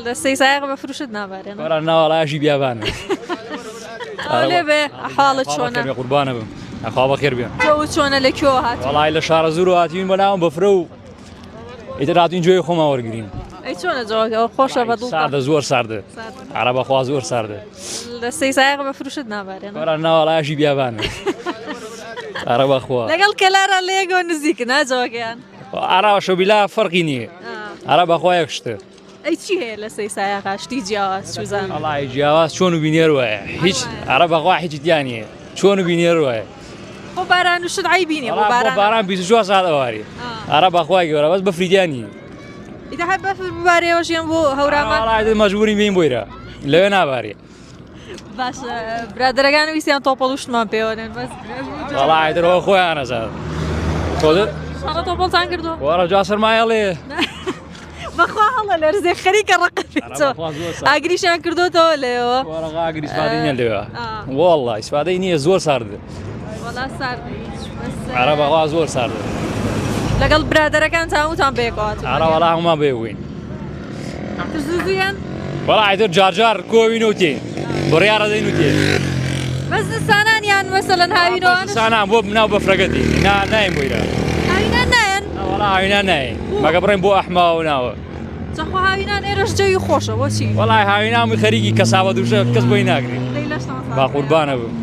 لە سەی سایق بەفروشت نابارێن وەرە ناوەڵایشی بیابانە لێ بێ حاڵت چۆنە قوربانە بم ئەخوا بەخێر بێن جەوت چۆنە لە کوێوە هات وەڵای لە شارە زوور و هاتیون بەناوم بەفرە و ئیتر هاتوین گوێی خۆما وەرگرین ئەی چۆنە جەوەکەەوە خۆشە بە دڵ ساردە زۆر ساردە عەرە بەخوا زۆر ساردە لە سەی سایق بەفروشت نابارێن وەرە ناوەڵایشی بیابانە عەرە بەخوا لەگەڵ کەلارە لێگۆ نزیکە ناجەوەکەیان عەرا شەبیلا فەرقی نییە عەرە بەخوا یەک شتە ئەی چی هەیە لە سەی سایقا شتی جیاواز چوزان وەڵای جیاواز چۆن و بینێر وایە هیچ عەرە بەخوا هیچ دیانە چۆن و بینێر وایە خۆ باران وشت عیبینێ بۆ باران 24 ساعت ئەواری عەرە بەخوای گەورە بەس بەفریدیانی ئیدە هەر بەفر ببارێەوەژیان بۆ هەورامان وەڵای مەجبوری بین بۆیرە لەوێ نابارێ باش برادرەکان ویسیان تۆپەڵ وشتمان پێوەێن بەس وەڵای درەوە خۆیان نەزاد شانە تۆپەڵتان کردو وەرە جا سەرمایەڵێ بەخوا هەڵە لەرزێ خەریکە ڕقەچەوە ئاگریشیان کردوتەوە لێەوە وەرەغاگری سپادەی لێوە وەڵڵا ئیسپادەی نییە زۆر ساردە وەڵا ساردی عەرە بەخوا زۆر ساردە لەگەڵ برادرەکان تاوتان پێکات عەرە وەڵا هەمومان بێوین زوزیان وەڵای تر جارجار کۆوین و تێ بڕیارە دەین و تێ بەس دستانانیان مەسەلەن هاوینەوە سانان بۆ بناو بەفرەکەتی نایم بۆیرە هاوینان نایەن وەڵا هاوینان ناین مەگە بڕێن بۆ ئەحماوە ناوە جەخوا هاوینان ئێرەش جەوی خۆشە بۆچی وەڵای هاوینامی خەریکی کەساوە دووشە کەس بۆی ناگرێت با قوربانە بم